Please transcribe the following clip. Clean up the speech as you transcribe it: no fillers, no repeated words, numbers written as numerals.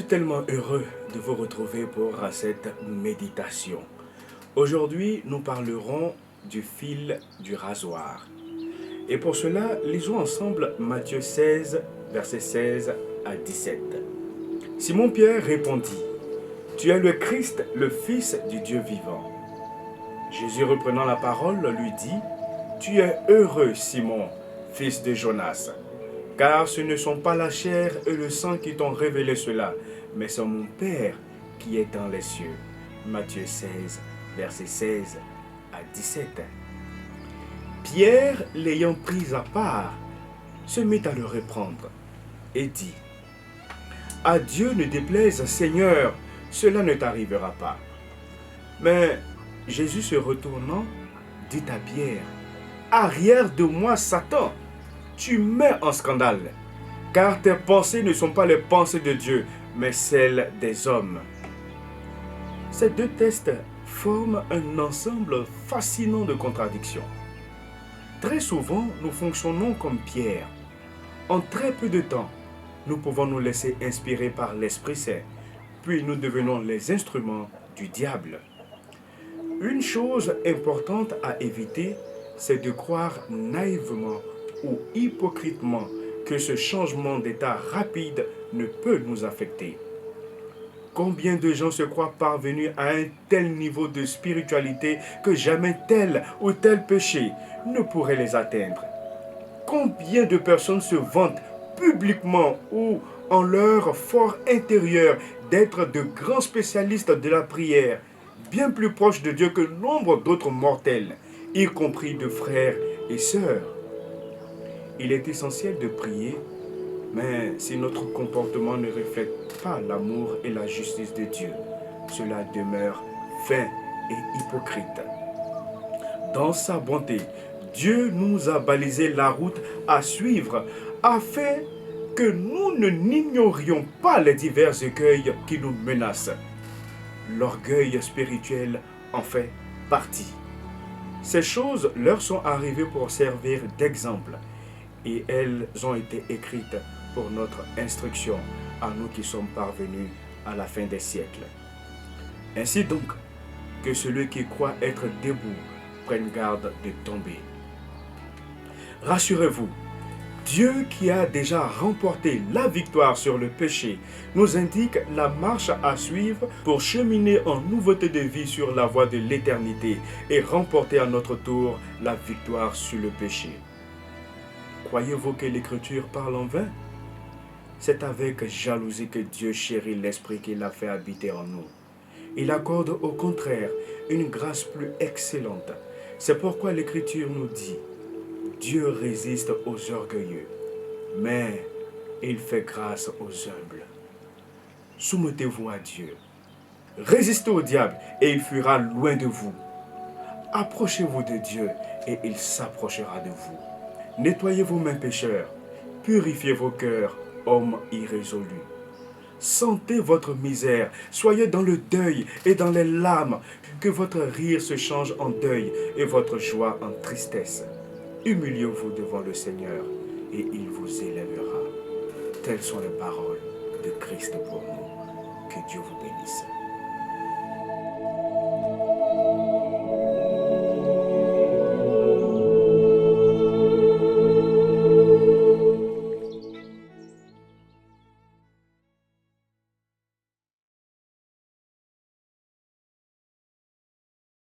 tellement heureux de vous retrouver pour cette méditation. Aujourd'hui, nous parlerons du fil du rasoir. Et pour cela, lisons ensemble Matthieu 16, versets 16 à 17. Simon-Pierre répondit, « Tu es le Christ, le Fils du Dieu vivant. » Jésus reprenant la parole lui dit, « Tu es heureux, Simon, fils de Jonas, car ce ne sont pas la chair et le sang qui t'ont révélé cela, mais c'est mon Père qui est dans les cieux. » Matthieu 16, versets 16 à 17. Pierre, l'ayant pris à part, se mit à le reprendre et dit, « À Dieu ne déplaise, Seigneur, cela ne t'arrivera pas. » Mais Jésus se retournant, dit à Pierre, « Arrière de moi, Satan, tu mets en scandale, car tes pensées ne sont pas les pensées de Dieu, mais celles des hommes. » Ces deux textes forment un ensemble fascinant de contradictions. Très souvent, nous fonctionnons comme Pierre. En très peu de temps, nous pouvons nous laisser inspirer par l'Esprit Saint, puis nous devenons les instruments du diable. Une chose importante à éviter, c'est de croire naïvement ou hypocritement que ce changement d'état rapide ne peut nous affecter. Combien de gens se croient parvenus à un tel niveau de spiritualité que jamais tel ou tel péché ne pourrait les atteindre? Combien de personnes se vantent publiquement ou en leur fort intérieur d'être de grands spécialistes de la prière, bien plus proches de Dieu que nombre d'autres mortels, y compris de frères et sœurs? Il est essentiel de prier, mais si notre comportement ne reflète pas l'amour et la justice de Dieu, cela demeure vain et hypocrite. Dans sa bonté, Dieu nous a balisé la route à suivre afin que nous n'ignorions pas les divers écueils qui nous menacent. L'orgueil spirituel en fait partie. Ces choses leur sont arrivées pour servir d'exemple et elles ont été écrites pour notre instruction à nous qui sommes parvenus à la fin des siècles. Ainsi donc, que celui qui croit être debout prenne garde de tomber. Rassurez-vous, Dieu qui a déjà remporté la victoire sur le péché nous indique la marche à suivre pour cheminer en nouveauté de vie sur la voie de l'éternité et remporter à notre tour la victoire sur le péché. Croyez-vous que l'Écriture parle en vain? C'est avec jalousie que Dieu chérit l'Esprit qu'il a fait habiter en nous. Il accorde au contraire une grâce plus excellente. C'est pourquoi l'Écriture nous dit, Dieu résiste aux orgueilleux, mais il fait grâce aux humbles. Soumettez-vous à Dieu. Résistez au diable et il fuira loin de vous. Approchez-vous de Dieu et il s'approchera de vous. Nettoyez vos mains pécheurs, purifiez vos cœurs, hommes irrésolus. Sentez votre misère, soyez dans le deuil et dans les larmes, que votre rire se change en deuil et votre joie en tristesse. Humiliez-vous devant le Seigneur et il vous élèvera. Telles sont les paroles de Christ pour nous. Que Dieu vous bénisse.